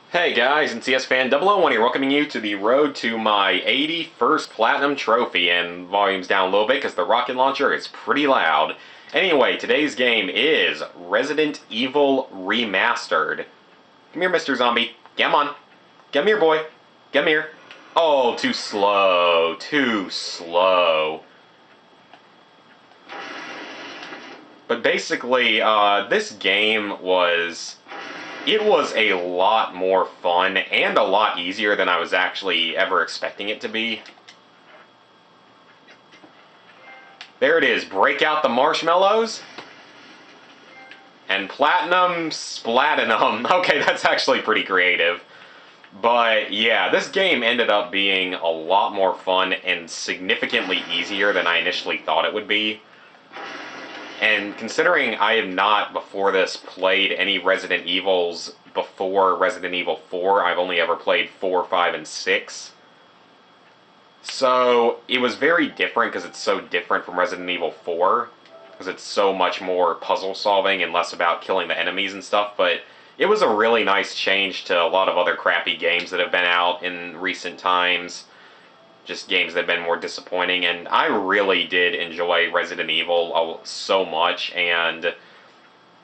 Hey guys, and CS Fan 001 here, welcoming you to the road to my 81st Platinum Trophy, and volume's down a little bit because the rocket launcher is pretty loud. Anyway, today's game is Resident Evil Remastered. Come here, Mr. Zombie. Come on. Come here, boy. Come here. Oh, too slow. Too slow. But basically, this game was... It was a lot more fun and a lot easier than I was actually ever expecting it to be. There it is. Break out the marshmallows. And platinum splatinum. Okay, that's actually pretty creative. But yeah, this game ended up being a lot more fun and significantly easier than I initially thought it would be. And considering I have not, before this, played any Resident Evils before Resident Evil 4, I've only ever played 4, 5, and 6. So, it was very different because it's so different from Resident Evil 4. Because it's so much more puzzle solving and less about killing the enemies and stuff. But it was a really nice change to a lot of other crappy games that have been out in recent times. Just games that have been more disappointing, and I really did enjoy Resident Evil so much, and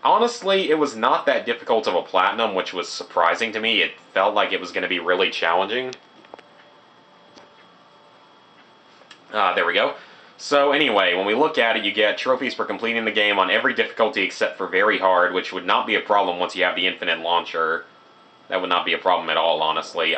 honestly, it was not that difficult of a platinum, which was surprising to me. It felt like it was going to be really challenging. There we go. So anyway, when we look at it, you get trophies for completing the game on every difficulty except for very hard, which would not be a problem once you have the infinite launcher. That would not be a problem at all, honestly.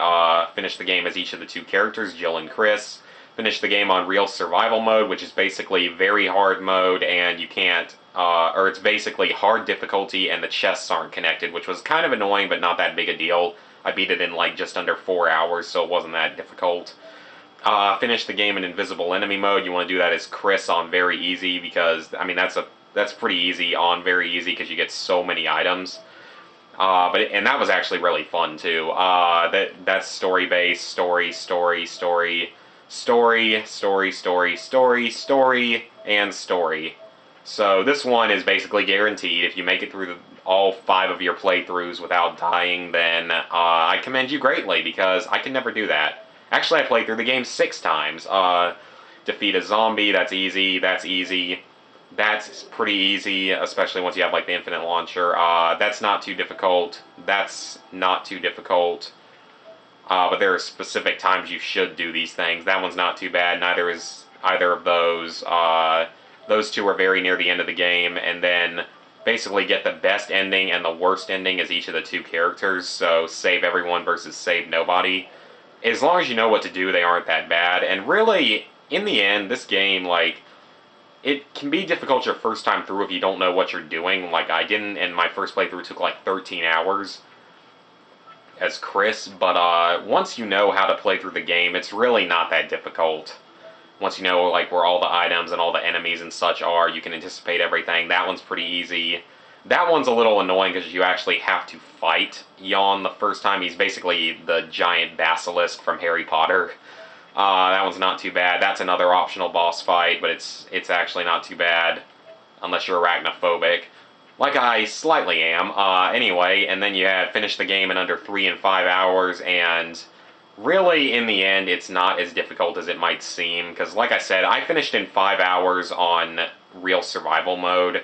Finish the game as each of the two characters, Jill and Chris. Finish the game on real survival mode, which is basically very hard mode, and you can't, or it's basically hard difficulty and the chests aren't connected, which was kind of annoying, but not that big a deal. I beat it in like just under 4 hours, so it wasn't that difficult. Finish the game in invisible enemy mode. You want to do that as Chris on very easy, because, I mean, that's pretty easy on very easy, because you get so many items. And that was actually really fun too. That's story based, story, and story. So this one is basically guaranteed. If you make it through all 5 of your playthroughs without dying, then I commend you greatly, because I can never do that. Actually, I played through the game 6 times. Defeat a zombie, that's easy, that's easy. That's pretty easy, especially once you have like the infinite launcher. That's not too difficult. That's not too difficult. But there are specific times you should do these things. That one's not too bad. Neither is either of those. Those two are very near the end of the game, and then basically get the best ending and the worst ending as each of the two characters. So save everyone versus save nobody. As long as you know what to do, they aren't that bad. And really, in the end, this game, like, it can be difficult your first time through if you don't know what you're doing, like I didn't, and my first playthrough took like 13 hours as Chris, but once you know how to play through the game, it's really not that difficult. Once you know like where all the items and all the enemies and such are, you can anticipate everything. That one's pretty easy. That one's a little annoying because you actually have to fight Yawn the first time. He's basically the giant basilisk from Harry Potter. That one's not too bad. That's another optional boss fight, but it's actually not too bad, unless you're arachnophobic, like I slightly am. Anyway, and then you had finished the game in under 3 and 5 hours, and really, in the end, it's not as difficult as it might seem, because like I said, I finished in 5 hours on real survival mode,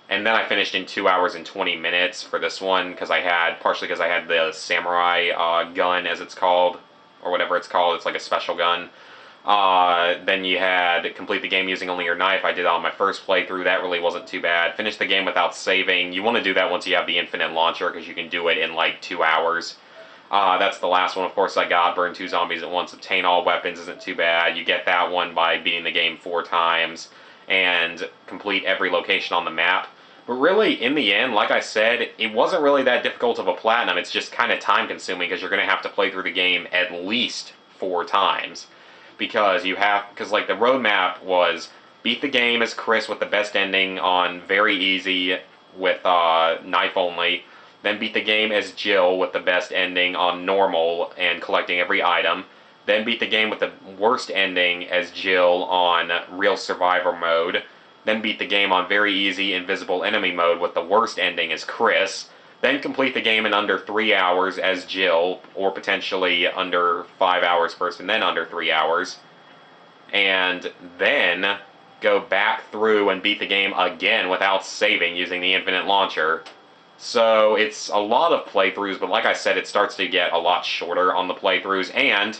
and then I finished in 2 hours and 20 minutes for this one, partially because I had the samurai gun, as it's called, or whatever it's called. It's like a special gun. Then you had complete the game using only your knife. I did that on my first playthrough. That really wasn't too bad. Finish the game without saving. You want to do that once you have the infinite launcher, because you can do it in like 2 hours. That's the last one, of course, I got. Burn 2 zombies at once. Obtain all weapons isn't too bad. You get that one by beating the game 4 times. And complete every location on the map. But really, in the end, like I said, it wasn't really that difficult of a platinum. It's just kind of time-consuming, because you're going to have to play through the game at least 4 times. Because like, the roadmap was beat the game as Chris with the best ending on very easy with knife only. Then beat the game as Jill with the best ending on normal and collecting every item. Then beat the game with the worst ending as Jill on real survivor mode. Then beat the game on very easy invisible enemy mode with the worst ending as Chris. then complete the game in under 3 hours as Jill, or potentially under 5 hours first and then under 3 hours, and then go back through and beat the game again without saving using the Infinite Launcher. So it's a lot of playthroughs, but like I said, it starts to get a lot shorter on the playthroughs, and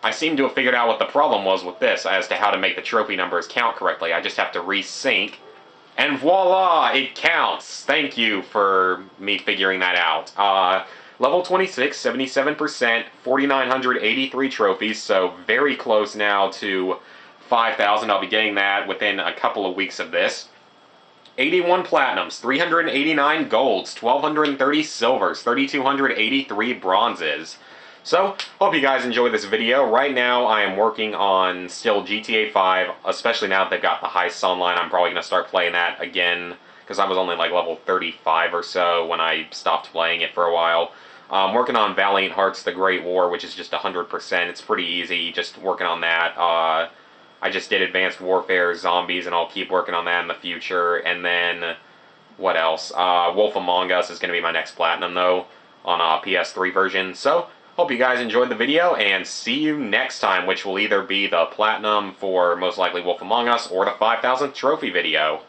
I seem to have figured out what the problem was with this as to how to make the trophy numbers count correctly. I just have to resync, and voila, it counts! Thank you for me figuring that out. Level 26, 77%, 4,983 trophies, so very close now to 5,000. I'll be getting that within a couple of weeks of this. 81 platinums, 389 golds, 1,230 silvers, 3,283 bronzes. So, hope you guys enjoyed this video. Right now, I am working on still GTA 5, especially now that they've got the Heists online. I'm probably going to start playing that again, because I was only like level 35 or so when I stopped playing it for a while. I'm working on Valiant Hearts The Great War, which is just 100%. It's pretty easy, just working on that. I just did Advanced Warfare Zombies, and I'll keep working on that in the future. And then, what else? Wolf Among Us is going to be my next platinum, though, on a PS3 version. So, hope you guys enjoyed the video, and see you next time, which will either be the platinum for most likely Wolf Among Us or the 5,000th trophy video.